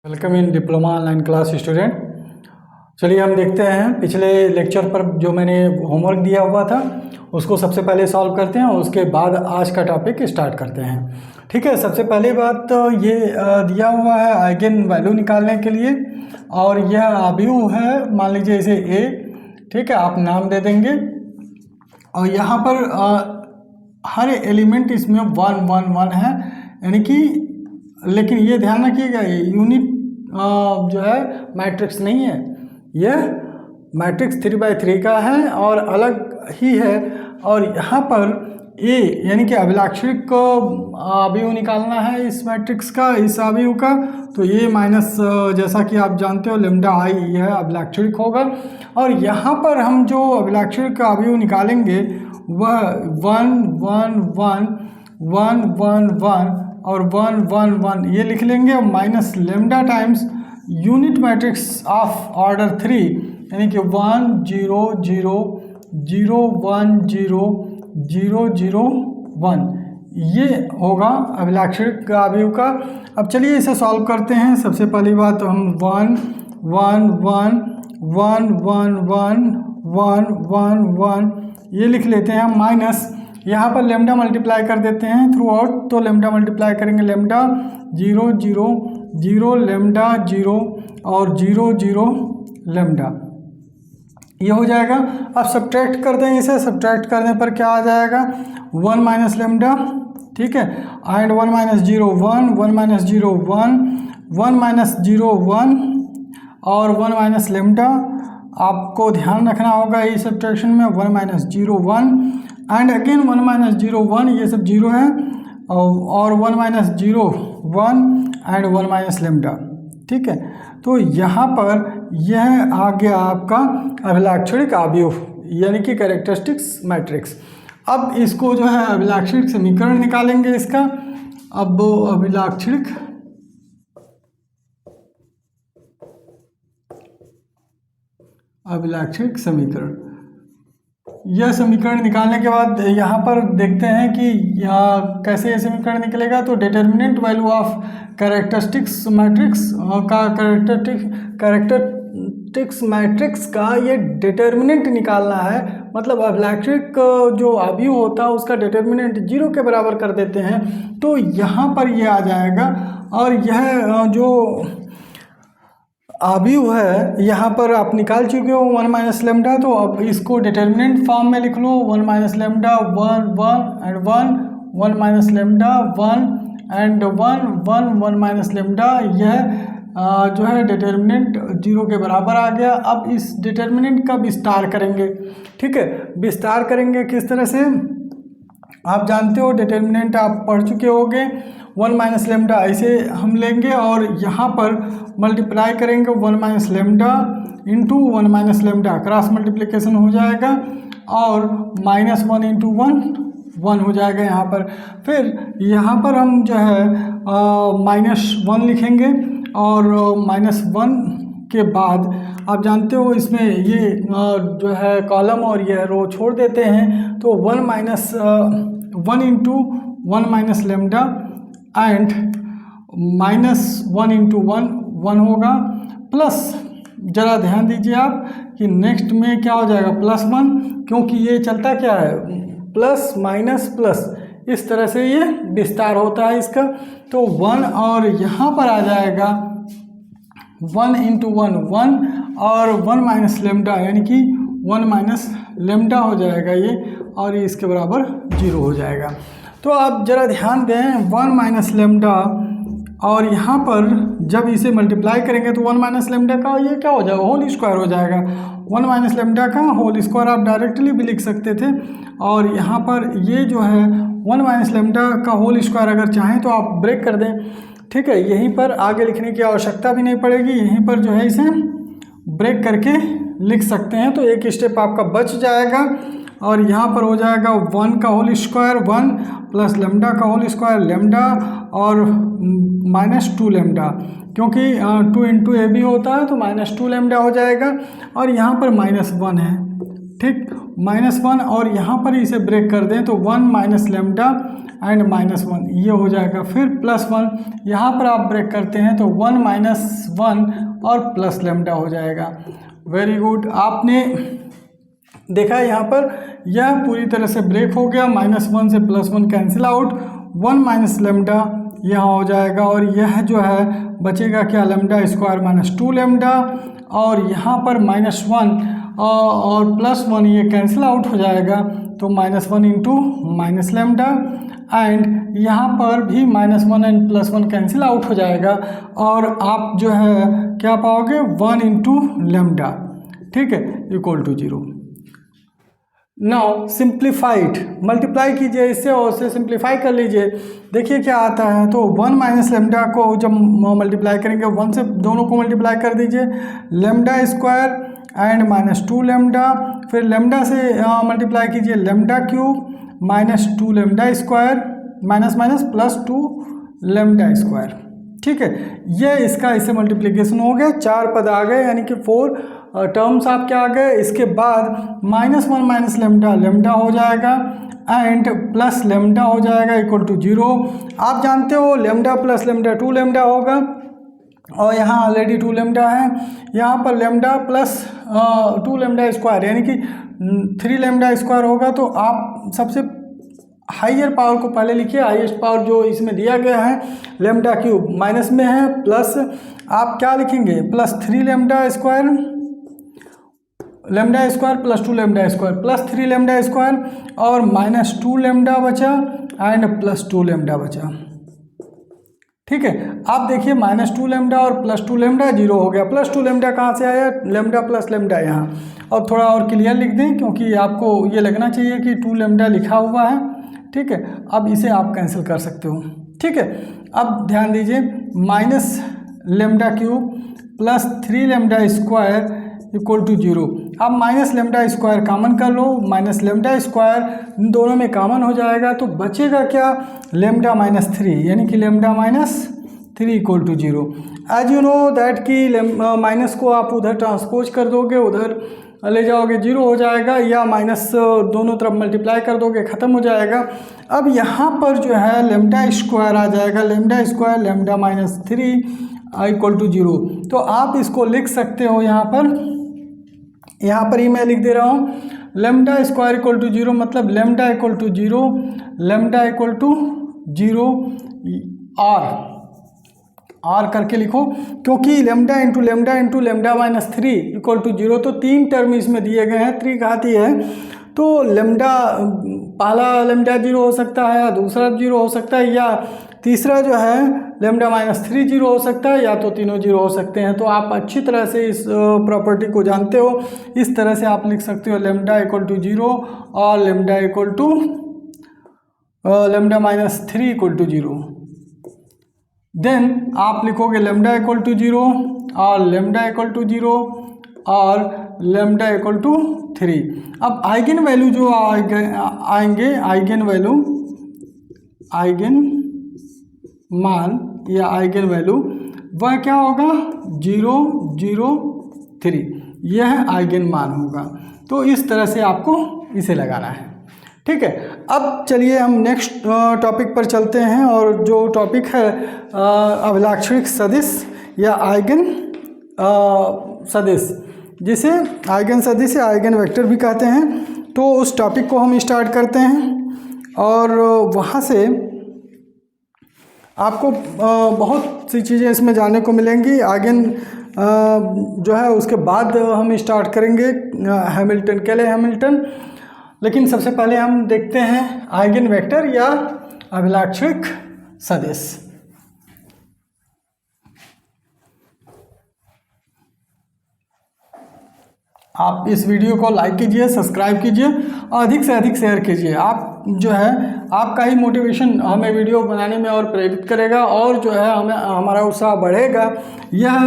Welcome in diploma online class student. चलिए हम देखते हैं पिछले लेक्चर पर जो मैंने होमवर्क दिया हुआ था उसको सबसे पहले सॉल्व करते हैं और उसके बाद आज का टॉपिक स्टार्ट करते हैं। ठीक है, सबसे पहली बात तो ये दिया हुआ है आइगन वैल्यू निकालने के लिए और यह अवयव है, मान लीजिए इसे ए। ठीक है, आप नाम दे देंगे और यहाँ पर हर एलिमेंट इसमें 1 1 1 है, यानी कि लेकिन ये ध्यान रखिएगा यूनिट जो है मैट्रिक्स नहीं है, यह मैट्रिक्स 3×3 का है और अलग ही है। और यहाँ पर ए यानी कि अभिलाक्षणिक अवयव निकालना है इस मैट्रिक्स का, इस अवयव का, तो ये माइनस जैसा कि आप जानते हो लेमडा आई यह अभिलाक्षणिक होगा। और यहाँ पर हम जो अभिलाक्षणिक अवयव निकालेंगे वह 1 1 1 1 1 1 और 1 1 1 ये लिख लेंगे और minus lambda times unit matrix of order 3 यानी कि 1 0 0 0 1 0 0 0 1 ये होगा अभिलाक्षणिक अवयव का। अब चलिए इसे सॉल्व करते हैं। सबसे पहली बात तो हम 1 1 1 1 1 1 1 1 1 ये लिख लेते हैं, माइनस यहाँ पर लेमडा मल्टीप्लाई कर देते हैं थ्रू आउट, तो लेमडा मल्टीप्लाई करेंगे लेमडा 0 0 0 लेमडा 0 और 0 0 लेमडा, ये हो जाएगा। अब सब्ट्रैक्ट कर दें इसे, सब्ट्रैक्ट करने पर क्या आ जाएगा 1 माइनस लेमडा, ठीक है, एंड 1 माइनस 0 1 1 माइनस 0 1 1 माइनस 0 1 और 1 माइनस लेमडा। आपको ध्यान रखना होगा इस सब्ट्रैक्शन में 1 माइनस 0 1 एंड अगेन 1 माइनस 0 1, ये सब जीरो है, और 1 माइनस 0 1 एंड 1 माइनस लेमडा। ठीक है, तो यहाँ पर यह आ गया आपका अभिलाक्षणिक अवयव यानी कि कैरेक्टरिस्टिक्स मैट्रिक्स। अब इसको जो है अभिलाक्षणिक समीकरण निकालेंगे इसका। अब अभिलाक्षणिक समीकरण, यह समीकरण निकालने के बाद यहाँ पर देखते हैं कि यहाँ कैसे यह समीकरण निकलेगा। तो determinant value of characteristics matrix का कैरेक्टरिस्टिक्स मैट्रिक्स का ये डिटर्मिनेंट निकालना है, मतलब अभिलाक्षणिक जो अवयव होता है उसका डिटर्मिनेंट 0 के बराबर कर देते हैं, तो यहाँ पर ये आ जाएगा। और यह जो अवयव है यहाँ पर आप निकाल चुके हो 1 माइनस लेमडा, तो अब इसको डिटर्मिनेंट फॉर्म में लिख लो 1 minus lambda 1 1 and 1 1 minus lambda 1 and 1 1 1 minus lambda. यह जो है डिटर्मिनेंट 0 के बराबर आ गया। अब इस डिटर्मिनेंट का विस्तार करेंगे। ठीक है, विस्तार करेंगे किस तरह से, आप जानते हो डिटर्मिनेंट आप पढ़ चुके होंगे। 1 माइनस लेमडा ऐसे हम लेंगे और यहाँ पर मल्टीप्लाई करेंगे 1 minus lambda into 1 minus lambda, cross multiplication हो जाएगा और माइनस 1 इंटू 1 1 हो जाएगा यहाँ पर। फिर यहाँ पर हम जो है -1 लिखेंगे और -1 के बाद आप जानते हो इसमें ये जो है कॉलम और ये रो छोड़ देते हैं, तो 1 minus 1 into 1 minus lambda and -1 into 1 1 होगा, प्लस ज़रा ध्यान दीजिए आप कि नेक्स्ट में क्या हो जाएगा +1, क्योंकि ये चलता क्या है प्लस माइनस प्लस, इस तरह से ये विस्तार होता है इसका। तो 1 और यहाँ पर आ जाएगा 1 इंटू 1 1 और 1 माइनस लेमडा यानी कि 1 माइनस लेमडा हो जाएगा ये, और ये इसके बराबर 0 हो जाएगा। तो आप ज़रा ध्यान दें 1 माइनस लेमडा और यहाँ पर जब इसे मल्टीप्लाई करेंगे तो 1 माइनस लेमडा का ये क्या हो जाएगा होल स्क्वायर हो जाएगा। 1 माइनस लेमडा का होल स्क्वायर आप डायरेक्टली भी लिख सकते थे, और यहाँ पर ये जो है 1 माइनस लेमडा का होल स्क्वायर अगर चाहें तो आप ब्रेक कर दें। ठीक है, यहीं पर आगे लिखने की आवश्यकता भी नहीं पड़ेगी, यहीं पर जो है इसे ब्रेक करके लिख सकते हैं, तो एक स्टेप आपका बच जाएगा। और यहाँ पर हो जाएगा 1 का होल स्क्वायर 1 प्लस लेमडा का होल स्क्वायर लेमडा और -2 लेमडा, क्योंकि 2 इंटू ए भी होता है तो -2 लेमडा हो जाएगा, और यहाँ पर -1 है। ठीक, -1 और यहाँ पर इसे ब्रेक कर दें तो 1 माइनस लेमडा एंड -1 ये हो जाएगा। फिर +1 यहाँ पर आप ब्रेक करते हैं तो 1 - 1 और प्लस लेमडा हो जाएगा। वेरी गुड, आपने देखा यहाँ पर यह पूरी तरह से ब्रेक हो गया। -1 से +1 कैंसिल आउट, 1 माइनस लेमडा यहाँ हो जाएगा और यह जो है बचेगा क्या, लेमडा स्क्वायर -2 लेमडा और यहाँ पर -1 और +1 ये कैंसिल आउट हो जाएगा तो -1 इंटू माइनस लेमडा एंड यहाँ पर भी -1 एंड +1 कैंसिल आउट हो जाएगा और आप जो है क्या पाओगे 1 इंटू लेमडा, ठीक है, equal to 0। Now simplified, multiply कीजिए इससे और उससे सिंप्लीफाई कर लीजिए, देखिए क्या आता है। तो 1 माइनस लेमडा को जब मल्टीप्लाई करेंगे 1 से दोनों को मल्टीप्लाई कर दीजिए, लेमडा स्क्वायर एंड -2 लेमडा, फिर लेमडा से मल्टीप्लाई कीजिए lambda cube -2 lambda square minus minus +2 lambda square, ठीक है। ये इसका इससे मल्टीप्लिकेशन हो गया, 4 पद आ गए यानी कि 4 टर्म्स आपके आ गए। इसके बाद -1 माइनस लेमडा लेमडा हो जाएगा एंड प्लस लेमडा हो जाएगा इक्वल टू 0। आप जानते हो लेमडा प्लस लेमडा 2 लेमडा होगा और यहाँ ऑलरेडी 2 लेमडा है। यहाँ पर लेमडा प्लस 2 लेमडा स्क्वायर यानी कि 3 लेमडा स्क्वायर होगा। तो आप सबसे हाइयर पावर को पहले लिखिए, हाईएस्ट पावर जो इसमें दिया गया है लेमडा क्यूब माइनस में है, प्लस आप क्या लिखेंगे +3 lambda square, lambda square +2 lambda square +3 lambda square और -2 लेमडा बचा एंड +2 लेमडा बचा, ठीक है। आप देखिए -2 लेमडा और +2 लेमडा 0 हो गया। +2 लेमडा कहाँ से आया, लेमडा प्लस लेमडा यहाँ, और थोड़ा और क्लियर लिख दें क्योंकि आपको ये लगना चाहिए कि 2 लेमडा लिखा हुआ है, ठीक है। अब इसे आप कैंसिल कर सकते हो, ठीक है। अब ध्यान दीजिए minus lambda cube +3 lambda square equal to 0। अब माइनस लेमडा स्क्वायर कॉमन कर लो, माइनस लेमडा स्क्वायर इन दोनों में कॉमन हो जाएगा तो बचेगा क्या, लेमडा -3 यानी कि lambda -3 equal to 0। As you know that कि माइनस को आप उधर ट्रांसपोज कर दोगे, उधर ले जाओगे 0 हो जाएगा, या माइनस दोनों तरफ मल्टीप्लाई कर दोगे ख़त्म हो जाएगा। अब यहाँ पर जो है लेमडा स्क्वायर आ जाएगा, lambda square lambda -3 equal to 0। तो आप इसको लिख सकते हो यहाँ पर ही मैं लिख दे रहा हूँ लेमडा स्क्वायर इक्वल टू 0 मतलब lambda equal to 0, lambda equal to 0 or करके लिखो, क्योंकि lambda into lambda -3 equal to 0, तो 3 टर्म इसमें दिए गए हैं, त्रिघाती है। तो लेमडा पहला लेमडा 0 हो सकता है, दूसरा 0 हो सकता है, या तीसरा जो है लेमडा -3 0 हो सकता है, या तो तीनों 0 हो सकते हैं। तो आप अच्छी तरह से इस प्रॉपर्टी को जानते हो, इस तरह से आप लिख सकते हो लेमडा इक्वल टू 0 और lambda equal to lambda -3 equal to 0। Then आप लिखोगे लेमडा इक्वल टू 0 और लेमडा इक्वल टू 0 और लेमडा इक्वल टू 3। अब आइगन वैल्यू जो आएंगे, आइगन मान या आइगन वैल्यू वह क्या होगा 0 0 3, यह आइगन मान होगा। तो इस तरह से आपको इसे लगाना है, ठीक है। अब चलिए हम नेक्स्ट टॉपिक पर चलते हैं और जो टॉपिक है अभिलाक्षणिक सदिश या आइगन सदिश, जिसे आइगन सदिश या आइगन वेक्टर भी कहते हैं। तो उस टॉपिक को हम स्टार्ट करते हैं और वहाँ से आपको बहुत सी चीज़ें इसमें जानने को मिलेंगी। आइगन जो है उसके बाद हम स्टार्ट करेंगे हैमिल्टन, केले हैमिल्टन। लेकिन सबसे पहले हम देखते हैं आइगन वेक्टर या अभिलाक्षणिक सदिश। आप इस वीडियो को लाइक कीजिए, सब्सक्राइब कीजिए और अधिक से अधिक शेयर कीजिए। आप जो है आपका ही मोटिवेशन हमें वीडियो बनाने में और प्रेरित करेगा और जो है हमें हमारा उत्साह बढ़ेगा, यह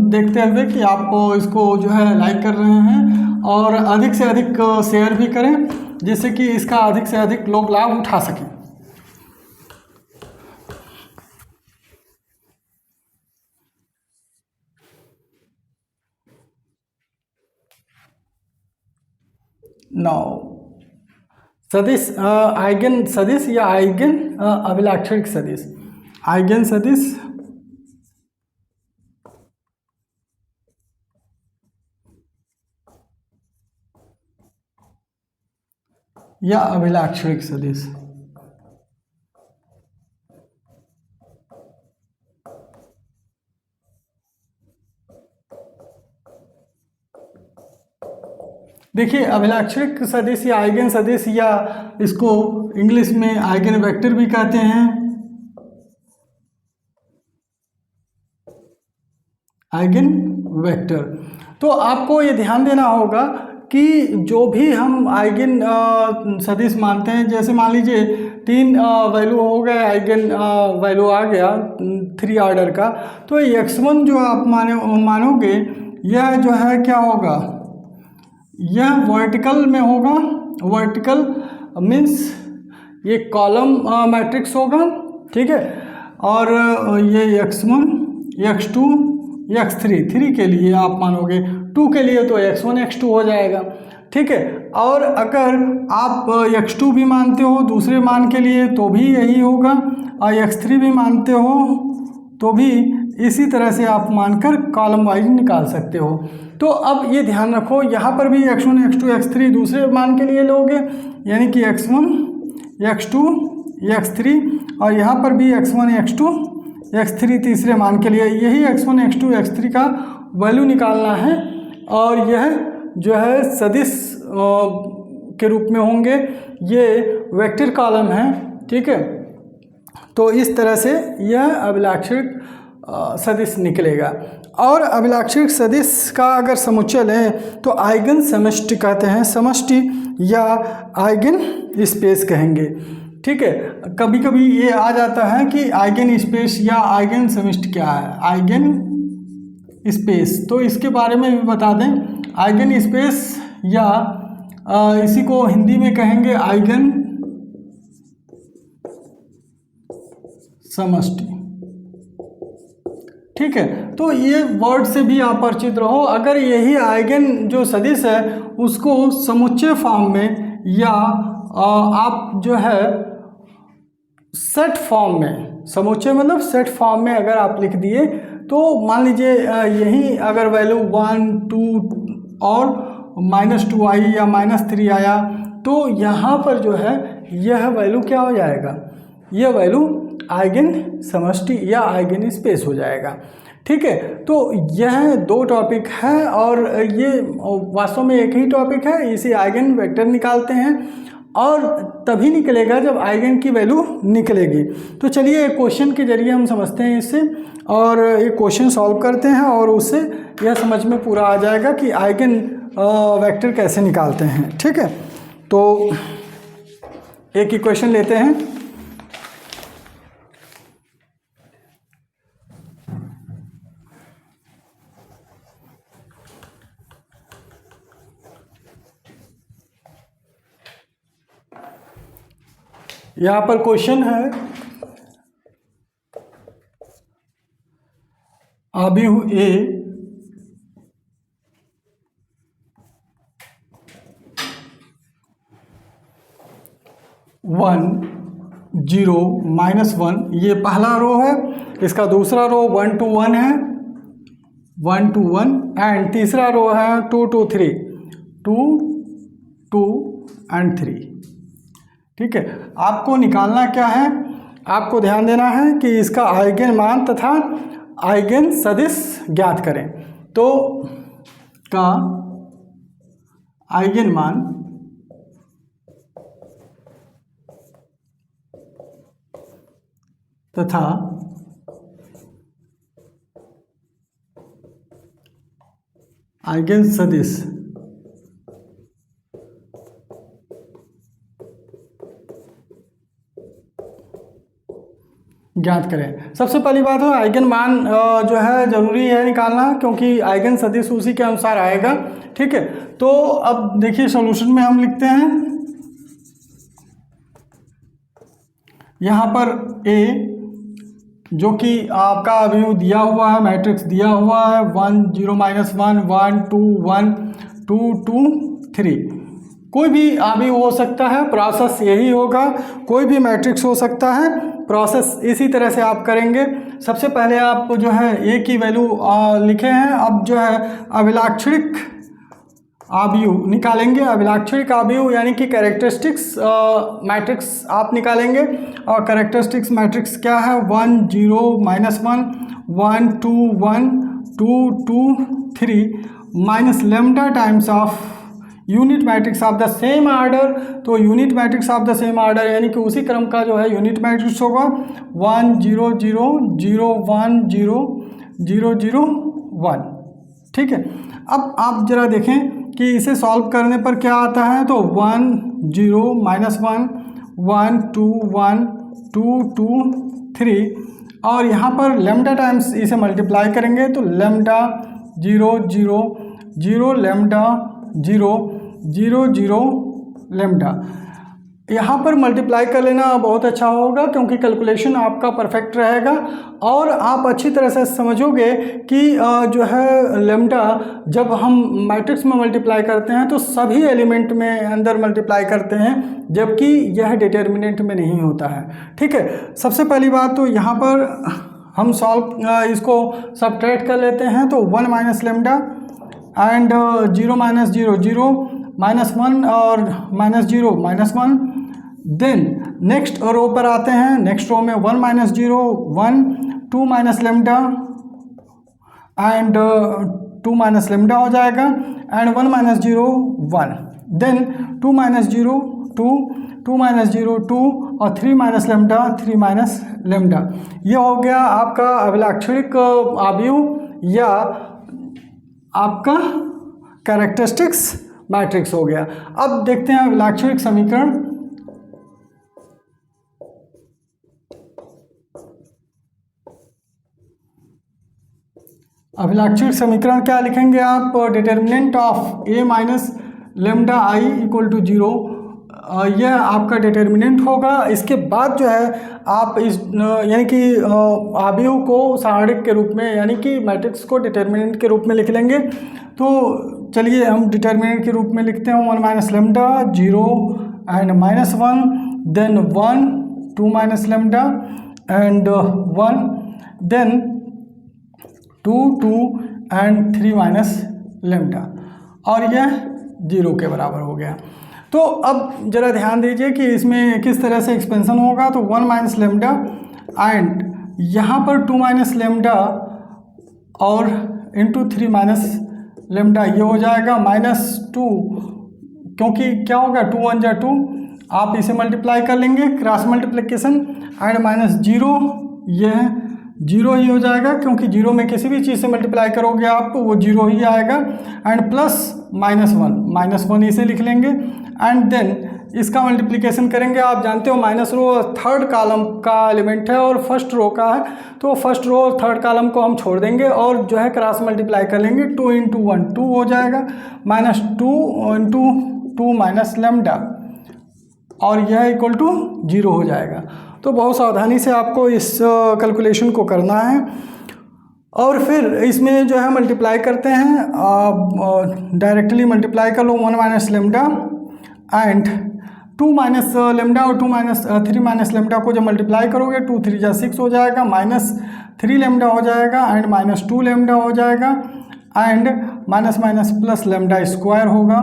देखते हुए कि आप इसको जो है लाइक कर रहे हैं और अधिक से अधिक शेयर भी करें, जिससे कि इसका अधिक से अधिक लोग लाभ उठा सकें। नाउ सदिश, आइगन सदिश या आइगन अभिलाक्षणिक सदिश, आइगन सदिश या अभिलाक्षणिक सदिश। देखिए अभिलाक्षणिक सदिश या आइगन सदिश, या इसको इंग्लिश में आइगन वेक्टर भी कहते हैं, आइगन वेक्टर। तो आपको ये ध्यान देना होगा कि जो भी हम आइगन सदिश मानते हैं, जैसे मान लीजिए 3 वैल्यू हो गए, आइगन वैल्यू आ गया 3 ऑर्डर का, तो x1 जो आप मानोगे यह जो है क्या होगा, यह वर्टिकल में होगा। वर्टिकल मीन्स ये कॉलम मैट्रिक्स होगा, ठीक है। और ये x1 x2 x3, 3 के लिए आप मानोगे, 2 के लिए तो x1 x2 हो जाएगा, ठीक है। और अगर आप x2 भी मानते हो दूसरे मान के लिए तो भी यही होगा, और x3 भी मानते हो तो भी इसी तरह से आप मानकर कॉलम वाइज निकाल सकते हो। तो अब ये ध्यान रखो, यहाँ पर भी x1 x2 x3 दूसरे मान के लिए लोगे, यानी कि x1 x2 x3, और यहाँ पर भी x1 x2 x3 तीसरे मान के लिए, यही x1 x2 x3 का वैल्यू निकालना है। और यह जो है सदिश के रूप में होंगे, ये वेक्टर कॉलम है, ठीक है। तो इस तरह से यह अभिलाक्षणिक सदिश निकलेगा। और अभिलाक्षणिक सदिश का अगर समुच्चय लें तो आइगन समष्टि कहते हैं, समष्टि या आइगन स्पेस कहेंगे, ठीक है। कभी कभी ये आ जाता है कि आइगन स्पेस या आइगन समष्टि क्या है, आइगन स्पेस, तो इसके बारे में भी बता दें। आइगन स्पेस या इसी को हिंदी में कहेंगे आइगन समष्टि, ठीक है। तो ये वर्ड से भी आप परिचित रहो। अगर यही आइगन जो सदिश है उसको समुच्चय फॉर्म में या आप जो है सेट फॉर्म में, समुच्चय मतलब सेट फॉर्म में अगर आप लिख दिए, तो मान लीजिए यही अगर वैल्यू 1 2 और -2 आई या -3 आया, तो यहाँ पर जो है यह वैल्यू क्या हो जाएगा, यह वैल्यू आइगन समष्टि या आइगन स्पेस हो जाएगा, ठीक है। तो यह 2 टॉपिक है और ये वास्तव में एक ही टॉपिक है। इसे आइगन वेक्टर निकालते हैं और तभी निकलेगा जब आइगन की वैल्यू निकलेगी। तो चलिए एक क्वेश्चन के जरिए हम समझते हैं इससे, और एक क्वेश्चन सॉल्व करते हैं और उससे यह समझ में पूरा आ जाएगा कि आइगन वेक्टर कैसे निकालते हैं, ठीक है। तो एक इक्वेशन लेते हैं। यहाँ पर क्वेश्चन है, आबिहु ए वन 0 -1, ये पहला रो है। इसका दूसरा रो 1 to 1 है, 1 to 1, एंड तीसरा रो है 2 to 3, 2 2 and 3, ठीक है। आपको निकालना क्या है, आपको ध्यान देना है कि इसका आइगन मान तथा आइगन सदिश ज्ञात करें। तो का आइगन मान तथा आइगन सदिश ज्ञात करें। सबसे पहली बात है आइगन मान जो है ज़रूरी है निकालना, क्योंकि आइगन सदिश उसी के अनुसार आएगा, ठीक है। तो अब देखिए सॉल्यूशन में हम लिखते हैं, यहाँ पर ए जो कि आपका अभी दिया हुआ है, मैट्रिक्स दिया हुआ है 1 0 -1 1 2 1 2 2 3, कोई भी आव्यूह हो सकता है, प्रोसेस यही होगा, कोई भी मैट्रिक्स हो सकता है, प्रोसेस इसी तरह से आप करेंगे। सबसे पहले आप जो है ए की वैल्यू लिखे हैं, अब जो है अभिलाक्षणिक आव्यूह निकालेंगे। अभिलाक्षणिक आव्यूह यानी कि कैरेक्टरिस्टिक्स मैट्रिक्स आप निकालेंगे, और कैरेक्टरिस्टिक्स मैट्रिक्स क्या है, 1 0 -1 1 2 1 2 2 3 minus lambda times of unit matrix of the same order. तो unit matrix of the same order यानी कि उसी क्रम का जो है यूनिट मैट्रिक्स होगा 1 0 0 0 1 0 0 0 1। ठीक है, अब आप जरा देखें कि इसे सॉल्व करने पर क्या आता है। तो 1 0 -1 1 2 1 2 2 3, और यहाँ पर लेमडा टाइम्स इसे मल्टीप्लाई करेंगे तो लेमडा 0 0 0 लेमडा 0 0 0 लेमडा। यहाँ पर मल्टीप्लाई कर लेना बहुत अच्छा होगा क्योंकि कैलकुलेशन आपका परफेक्ट रहेगा, और आप अच्छी तरह से समझोगे कि जो है लेमडा जब हम मैट्रिक्स में मल्टीप्लाई करते हैं तो सभी एलिमेंट में अंदर मल्टीप्लाई करते हैं, जबकि यह डिटर्मिनेंट में नहीं होता है। ठीक है, सबसे पहली बात तो यहाँ पर हम इसको सबट्रैक्ट कर लेते हैं। तो 1 माइनस लेमडा एंड 0 माइनस 0 0 -1 और -0 -1। देन नेक्स्ट रो पर आते हैं, नेक्स्ट रो में 1 minus 0 1 2 minus lambda and 2 minus lambda हो जाएगा, and 1 minus 0 1। Then 2 minus 0 2 2 minus 0 2 और 3 माइनस लेमडा 3 माइनस लेमडा। ये हो गया आपका अभिलाक्षणिक आव्यूह या आपका कैरेक्टरिस्टिक्स मैट्रिक्स हो गया। अब देखते हैं अभिलाक्षणिक समीकरण। अभिलाक्षणिक समीकरण क्या लिखेंगे आप, determinant of A minus lambda I equal to 0, यह आपका डिटर्मिनेंट होगा। इसके बाद जो है आप इस यानी कि आव्यूह को सारणिक के रूप में यानी कि मैट्रिक्स को डिटर्मिनेंट के रूप में लिख लेंगे। तो चलिए हम डिटर्मिनेंट के रूप में लिखते हैं 1 minus lambda 0 and -1, then 1 2 minus lambda and 1, then 2 2 and 3 minus lambda, और यह 0 के बराबर हो गया। तो अब जरा ध्यान दीजिए कि इसमें किस तरह से एक्सपेंशन होगा। तो 1 माइनस लेमडा एंड यहाँ पर 2 माइनस लेमडा और इंटू 3 माइनस लेमडा, ये हो जाएगा -2, क्योंकि क्या होगा 2 1 जा 2, आप इसे मल्टीप्लाई कर लेंगे क्रॉस मल्टीप्लिकेशन, एंड -0, यह 0 ही हो जाएगा क्योंकि 0 में किसी भी चीज़ से मल्टीप्लाई करोगे आप वो 0 ही आएगा, एंड प्लस -1 इसे लिख लेंगे, एंड देन इसका मल्टीप्लिकेशन करेंगे। आप जानते हो माइनस रो थर्ड कॉलम का एलिमेंट है और फर्स्ट रो का है, तो फर्स्ट रो और थर्ड कॉलम को हम छोड़ देंगे और जो है क्रॉस मल्टीप्लाई कर लेंगे। 2 × 1 2 हो जाएगा, -2 × 2 माइनस लेमडा, और यह इक्वल टू 0 हो जाएगा। तो बहुत सावधानी से आपको इस कैलकुलेशन को करना है, और फिर इसमें जो है मल्टीप्लाई करते हैं, डायरेक्टली मल्टीप्लाई कर लो 1 minus lambda and 2 minus lambda और 3 माइनस लेमडा को जब मल्टीप्लाई करोगे 2 3 जा 6 हो जाएगा, -3 लेमडा हो जाएगा एंड -2 लेमडा हो जाएगा, and minus plus lambda square होगा।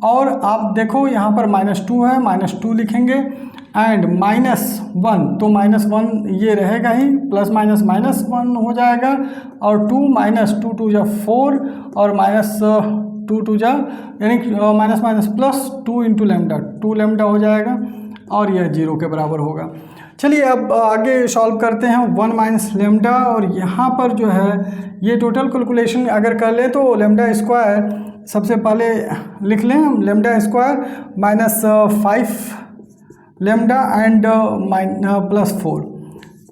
और आप देखो यहाँ पर -2 है, -2 लिखेंगे, एंड -1, तो -1 ये रहेगा ही, प्लस -1 हो जाएगा, और 2 -2 2 जा 4 और -2 2 जा यानी माइनस प्लस 2 × लेमडा 2 लेमडा हो जाएगा, और यह 0 के बराबर होगा। चलिए अब आगे सॉल्व करते हैं 1 माइनस लेमडा, और यहाँ पर जो है ये टोटल कैलकुलेशन अगर कर ले तो लेमडा स्क्वायर सबसे पहले लिख लें, लेमडा स्क्वायर -5 लेमडा एंड +4,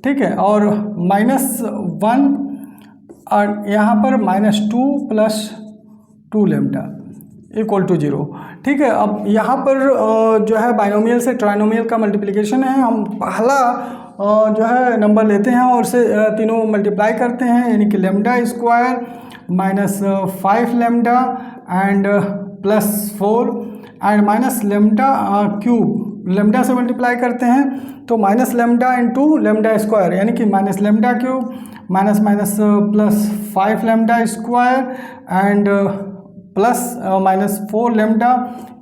ठीक है, और -1 और यहाँ पर -2 + 2 लेमडा इक्वल टू 0, ठीक है। अब यहाँ पर जो है बाइनोमियल से ट्राइनोमियल का मल्टीप्लिकेशन है, हम पहला जो है नंबर लेते हैं और से तीनों मल्टीप्लाई करते हैं, यानी कि lambda square -5 lambda and +4 and minus lambda cube, lambda से मल्टीप्लाई करते हैं तो minus lambda into lambda square, यानी कि minus lambda cube minus minus plus 5 lambda square and plus minus 4 lambda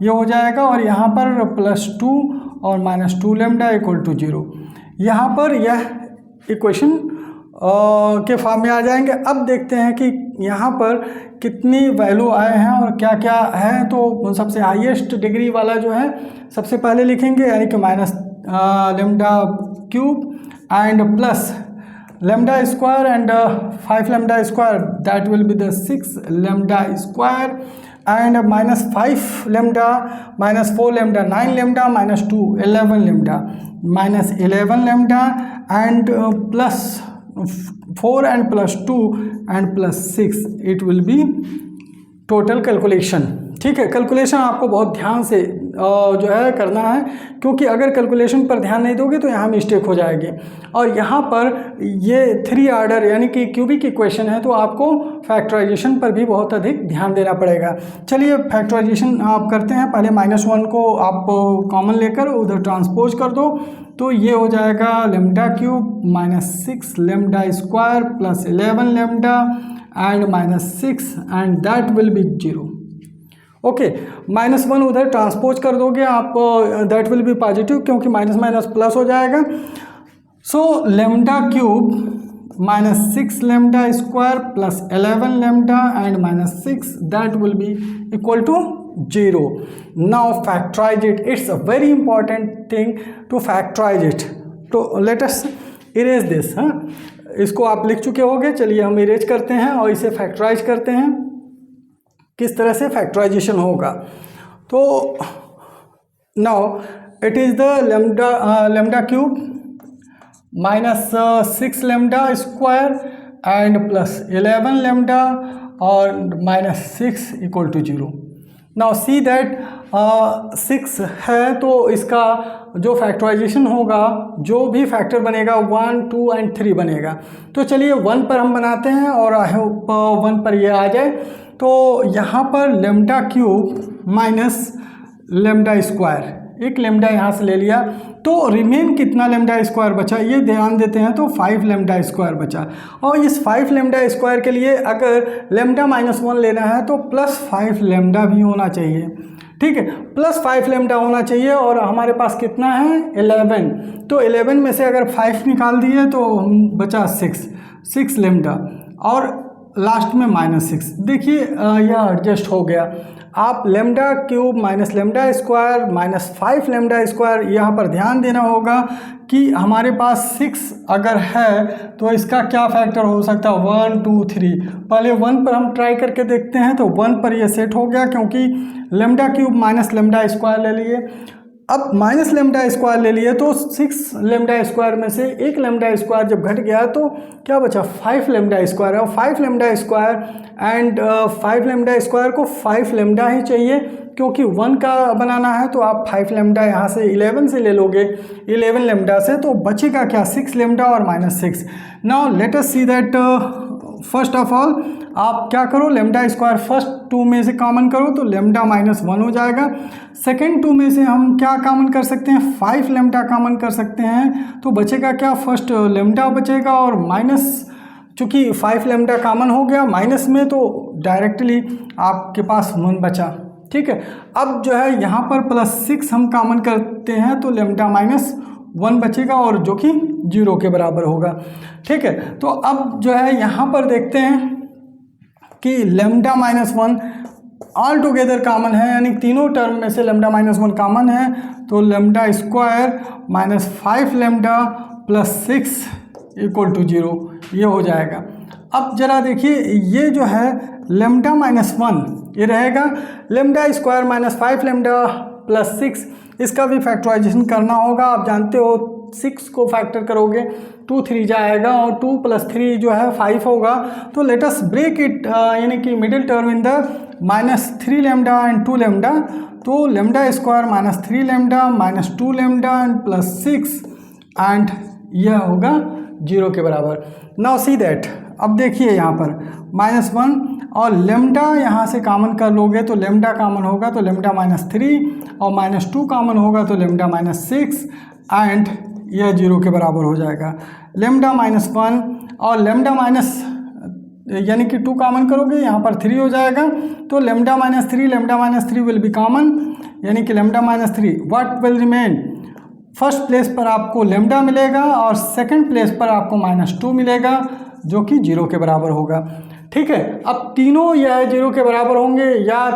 ये हो जाएगा, और यहाँ पर प्लस 2 और माइनस 2 लेमडा इक्वल टू 0। यहाँ पर यह इक्वेशन के फॉर्म में आ जाएंगे। अब देखते हैं कि यहाँ पर कितनी वैल्यू आए हैं और क्या क्या है। तो सबसे हाईएस्ट डिग्री वाला जो है सबसे पहले लिखेंगे, यानी कि minus lambda cube and plus lambda square and 5 lambda square, that will be the 6 lambda square and minus 5 lambda minus 4 lambda 9 lambda minus 2 11 lambda minus 11 lambda and plus 4 and plus 2 and plus 6, it will be total calculation. ठीक है, calculation आपको बहुत ध्यान से जो है करना है, क्योंकि अगर कैलकुलेशन पर ध्यान नहीं दोगे तो यहाँ मिस्टेक हो जाएगी। और यहाँ पर ये 3 ऑर्डर यानी कि क्यूबिक इक्वेशन है, तो आपको फैक्टराइजेशन पर भी बहुत अधिक ध्यान देना पड़ेगा। चलिए फैक्टराइजेशन आप करते हैं। पहले -1 को आप कॉमन लेकर उधर ट्रांसपोज कर दो, तो ये हो जाएगा lambda cube minus 6 lambda square plus 11 lambda and minus 6 and that will be 0। Okay, -1 उधर ट्रांसपोज कर दोगे आप, दैट विल बी पॉजिटिव, क्योंकि माइनस माइनस प्लस हो जाएगा। So lambda cube minus 6 lambda square plus 11 lambda and minus 6, that will be equal to 0। Now factorize it, it's a very important thing to factorize it. तो let us erase this. हाँ, इसको आप लिख चुके होंगे। चलिए हम इरेज करते हैं और इसे फैक्टराइज करते हैं, किस तरह से फैक्टराइजेशन होगा। तो now it is the lambda cube minus 6 lambda square and plus 11 lambda और minus 6 equal to 0। Now see that 6 है, तो इसका जो फैक्टराइजेशन होगा, जो भी फैक्टर बनेगा 1, 2 एंड 3 बनेगा। तो चलिए 1 पर हम बनाते हैं और आई होप 1 पर ये आ जाए। तो यहाँ पर lambda cube minus lambda square, एक लेमडा यहाँ से ले लिया, तो रिमेन कितना लेमडा स्क्वायर बचा ये ध्यान देते हैं। तो 5 लेमडा स्क्वायर बचा, और इस 5 लेमडा स्क्वायर के लिए अगर लेमडा -1 लेना है तो प्लस 5 लेमडा भी होना चाहिए। ठीक है, प्लस 5 लेमडा होना चाहिए, और हमारे पास कितना है 11। तो 11 में से अगर 5 निकाल दिए तो बचा 6 लेमडा और लास्ट में -6। देखिए यह एडजस्ट हो गया। आप lambda cube minus lambda square minus 5 lambda square, यहाँ पर ध्यान देना होगा कि हमारे पास 6 अगर है तो इसका क्या फैक्टर हो सकता है 1, 2, 3। पहले 1 पर हम ट्राई करके देखते हैं। तो 1 पर यह सेट हो गया, क्योंकि lambda cube minus lambda square ले लिए। अब माइनस लेमडा स्क्वायर ले लिए, तो 6 लेमडा स्क्वायर में से 1 लेमडा स्क्वायर जब घट गया तो क्या बचा 5 लेमडा स्क्वायर है। और 5 lambda square and 5 lambda square को 5 लेमडा ही चाहिए, क्योंकि 1 का बनाना है। तो आप 5 लेमडा यहाँ से 11 से ले लोगे, 11 लेमडा से, तो बचेगा क्या 6 लेमडा और -6। Now let us see that first of all आप क्या करो, लेमडा स्क्वायर फर्स्ट 2 में से कॉमन करो, तो लेमडा -1 हो जाएगा। सेकेंड 2 में से हम क्या कॉमन कर सकते हैं 5 लेमडा कॉमन कर सकते हैं, तो बचेगा क्या फर्स्ट लेमडा बचेगा, और माइनस चूँकि 5 लेमडा कॉमन हो गया माइनस में, तो डायरेक्टली आपके पास 1 बचा। ठीक है, अब जो है यहाँ पर +6 हम कॉमन करते हैं, तो लेमडा -1 बचेगा, और जो कि 0 के बराबर होगा। ठीक है, तो अब जो है यहाँ पर देखते हैं कि लेमडा -1 ऑल टुगेदर कॉमन है, यानी तीनों टर्म में से लेमडा -1 कॉमन है। तो lambda square -5 lambda +6 equal to 0 ये हो जाएगा। अब जरा देखिए, ये जो है लेमडा -1 ये रहेगा, लेमडा स्क्वायर -5 लेमडा +6, इसका भी फैक्टराइजेशन करना होगा। आप जानते हो 6 को फैक्टर करोगे 2 3 जाएगा, और 2 + 3 जो है 5 होगा। तो लेट अस ब्रेक इट, यानी कि middle term in the -3 lambda and 2 lambda. तो lambda square -3 lambda -2 lambda and +6 and यह होगा 0 के बराबर। नाउ सी दैट अब देखिए यहाँ पर -1 और लेमडा यहाँ से कॉमन कर लोगे तो लेमडा कॉमन होगा तो लेमडा -3 और -2 कॉमन होगा तो लेमडा -6 एंड यह 0 के बराबर हो जाएगा। लेमडा -1 और लेमडा माइनस यानी कि 2 कॉमन करोगे यहाँ पर 3 हो जाएगा तो लेमडा -3 विल बी कॉमन यानी कि lambda -3 what will remain. First place पर आपको लेमडा मिलेगा और सेकंड प्लेस पर आपको -2 मिलेगा जो कि 0 के बराबर होगा। ठीक है, अब तीनों या 0 के बराबर होंगे या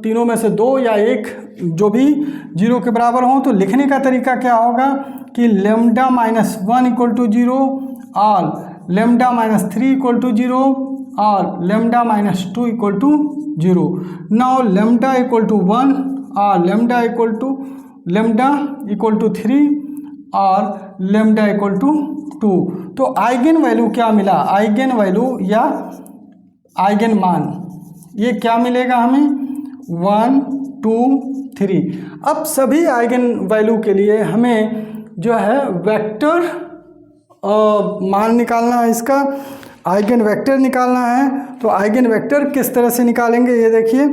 तीनों में से 2 या 1 जो भी 0 के बराबर हों तो लिखने का तरीका क्या होगा कि लेमडा -1 इक्वल टू 0 और लेमडा -3 इक्वल टू 0 और lambda -2 equal to 0। Now lambda equal to 1 और लेमडा इक्वल टू 3 और लेमडा इक्वल टू 2। तो आइगन वैल्यू क्या मिला, आइगन वैल्यू या आइगन मान ये क्या मिलेगा हमें 1 2 3। अब सभी आइगन वैल्यू के लिए हमें जो है वेक्टर मान निकालना है, इसका आइगन वेक्टर निकालना है। तो आइगन वेक्टर किस तरह से निकालेंगे ये देखिए।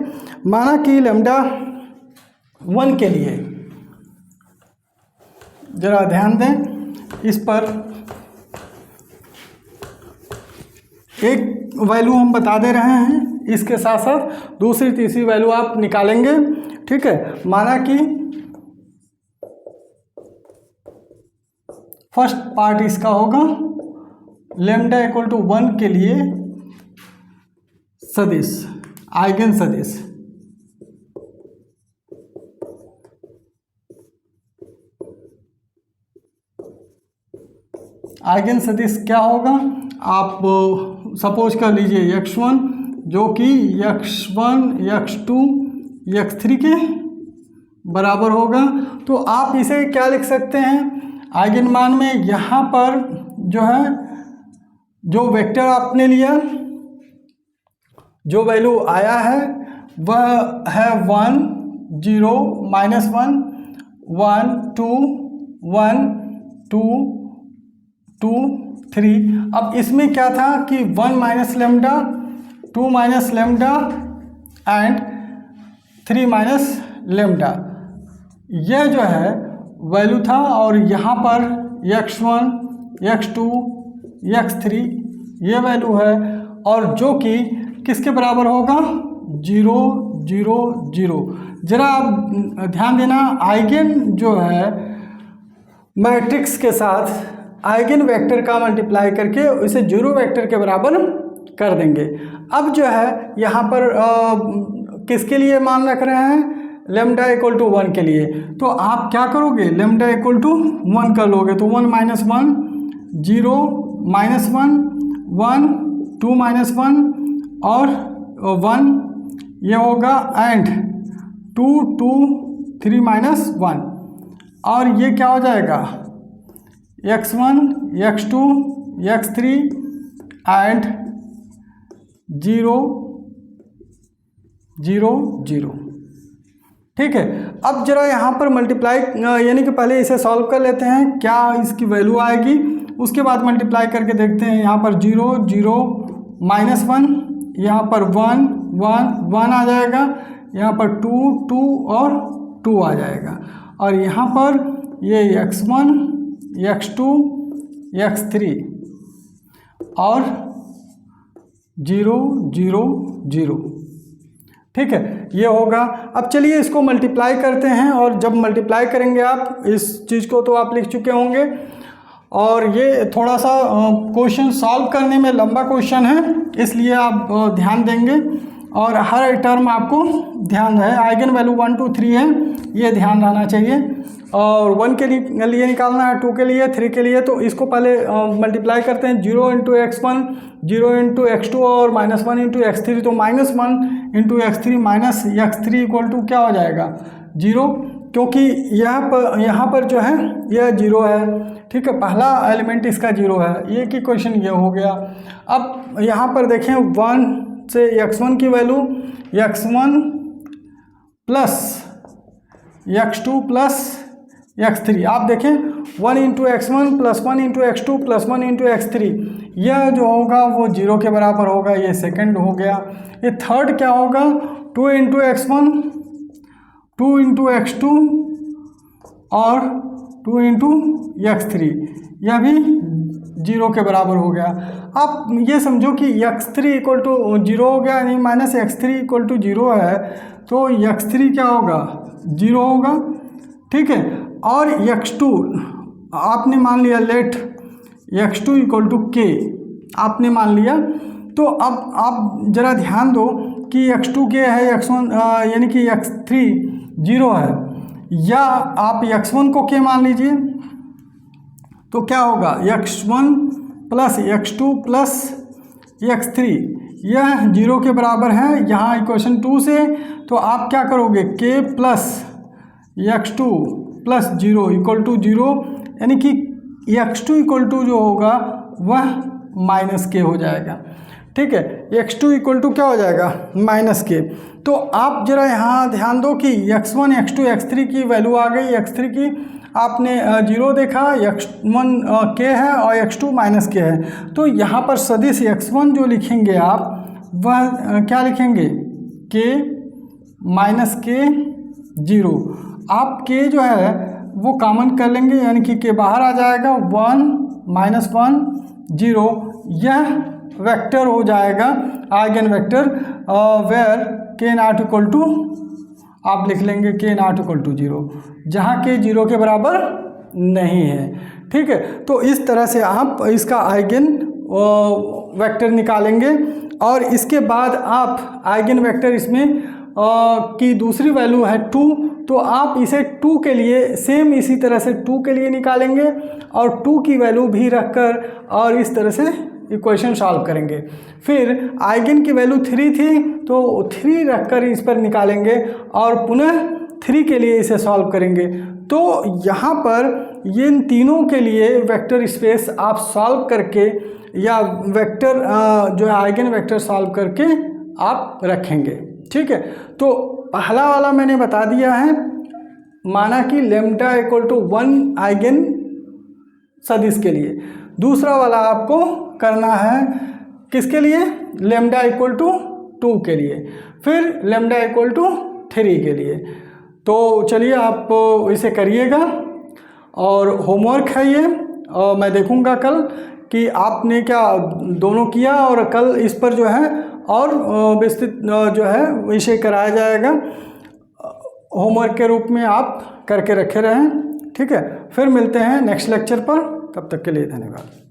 माना कि लेमडा 1 के लिए जरा ध्यान दें इस पर, एक वैल्यू हम बता दे रहे हैं, इसके साथ साथ दूसरी तीसरी वैल्यू आप निकालेंगे। ठीक है, माना कि फर्स्ट पार्ट इसका होगा लेमडा इक्वल टू 1 के लिए सदिश, आइगन सदिश। आइगन सदिश क्या होगा, आप सपोज कर लीजिए x1 जो कि x1 x2 x3 के बराबर होगा। तो आप इसे क्या लिख सकते हैं आइगन मान में, यहाँ पर जो है जो वेक्टर आपने लिया जो वैल्यू आया है वह है 1 0 -1 1 2 1 2 2 3। अब इसमें क्या था कि 1 minus lambda 2 minus lambda and 3 minus lambda, यह जो है वैल्यू था। और यहाँ पर x1 x2 x3 ये वैल्यू है और जो कि किसके बराबर होगा 0 0 0। जरा आप ध्यान देना, आइगन जो है मैट्रिक्स के साथ आइगन वेक्टर का मल्टीप्लाई करके इसे 0 वेक्टर के बराबर कर देंगे। अब जो है यहाँ पर किसके लिए मान रख रहे हैं, लेमडा इक्वल टू 1 के लिए। तो आप क्या करोगे, लेमडा इक्वल टू 1 कर लोगे तो 1 माइनस 1 0 माइनस 1 1 2 माइनस 1 और 1 ये होगा एंड 2 2 3 माइनस 1 और ये क्या हो जाएगा x1 x2 x3 एंड 0 0 0। ठीक है, अब जरा यहाँ पर मल्टीप्लाई यानी कि पहले इसे सॉल्व कर लेते हैं क्या इसकी वैल्यू आएगी, उसके बाद मल्टीप्लाई करके देखते हैं। यहाँ पर 0 0 माइनस 1, यहाँ पर 1 1 1 आ जाएगा, यहाँ पर 2 2 और 2 आ जाएगा और यहाँ पर ये x1 x2 x3 और 0 0 0। ठीक है, ये होगा। अब चलिए इसको मल्टीप्लाई करते हैं और जब मल्टीप्लाई करेंगे आप इस चीज़ को तो आप लिख चुके होंगे और ये थोड़ा सा क्वेश्चन सॉल्व करने में लंबा क्वेश्चन है इसलिए आप ध्यान देंगे और हर टर्म आपको ध्यान रहे। आइगन वैल्यू 1 2 3 है, ये ध्यान रहना चाहिए और 1 के लिए निकालना है, 2 के लिए, 3 के लिए। तो इसको पहले मल्टीप्लाई करते हैं 0 इंटू x1 0 इंटू x2 और -1 इंटू x3। तो -1 into x3 minus x3 equal to क्या हो जाएगा 0, क्योंकि यहाँ पर जो है यह 0 है। ठीक है, पहला एलिमेंट इसका 0 है, ये की क्वेश्चन ये हो गया। अब यहाँ पर देखें 1 से x1 की value x1 plus x2 plus x3। आप देखें 1 into x1 plus 1 into x2 plus 1 into x3, यह जो होगा वो 0 के बराबर होगा। ये सेकंड हो गया। ये थर्ड क्या होगा, 2 इंटू x1 2 इंटू x2 और 2 इंटू x3, यह भी 0 के बराबर हो गया। आप ये समझो कि x3 इक्वल टू 0 हो गया, यानी माइनस x3 इक्वल टू 0 है, तो x3 क्या होगा, 0 होगा। ठीक है। और x2 आपने मान लिया, late x2 equal to k आपने मान लिया। तो अब आप ज़रा ध्यान दो कि x2 k है, x1 यानी कि x3 0 है, या आप x1 को k मान लीजिए, तो क्या होगा, x1 plus x2 plus x3, यह 0 के बराबर है यहाँ इक्वेशन 2 से। तो आप क्या करोगे, k plus x2 plus 0 equal to 0, यानी कि x2 इक्वल टू जो होगा वह माइनस k हो जाएगा। ठीक है, x2 इक्वल टू क्या हो जाएगा, माइनस k। तो आप जरा यहाँ ध्यान दो कि x1 x2 x3 की वैल्यू आ गई। x3 की आपने 0 देखा, x1 k है और x2 माइनस k है। तो यहाँ पर सदिश x1 जो लिखेंगे आप, वह क्या लिखेंगे, k माइनस k 0। आप k जो है वो कॉमन कर लेंगे, यानी कि k बाहर आ जाएगा, 1 माइनस 1 0, यह वेक्टर हो जाएगा eigen vector, where k not equal to, आप लिख लेंगे k नॉट इक्वल टू 0, जहाँ k 0 के बराबर नहीं है। ठीक है, तो इस तरह से आप इसका आइगन वेक्टर निकालेंगे। और इसके बाद आप आइगन वेक्टर इसमें की दूसरी वैल्यू है 2, तो आप इसे 2 के लिए सेम इसी तरह से 2 के लिए निकालेंगे और 2 की वैल्यू भी रखकर और इस तरह से इक्वेशन सॉल्व करेंगे। फिर आइगन की वैल्यू 3 थी, तो 3 रखकर इस पर निकालेंगे और पुनः 3 के लिए इसे सॉल्व करेंगे। तो यहाँ पर ये इन तीनों के लिए वेक्टर स्पेस आप सॉल्व करके, या वेक्टर जो है आइगन वेक्टर सॉल्व करके आप रखेंगे। ठीक है, तो पहला वाला मैंने बता दिया है, माना कि लेम्डा इक्वल टू 1 आइगन सदिश के लिए। दूसरा वाला आपको करना है किसके लिए, लेम्डा इक्वल टू 2 के लिए, फिर लेम्डा इक्वल टू 3 के लिए। तो चलिए आप इसे करिएगा और होमवर्क है ये, और मैं देखूंगा कल कि आपने क्या दोनों किया, और कल इस पर जो है और विस्तृत जो है विषय कराया जाएगा, होमवर्क के रूप में आप करके रखे रहें। ठीक है, फिर मिलते हैं नेक्स्ट लेक्चर पर, तब तक के लिए धन्यवाद।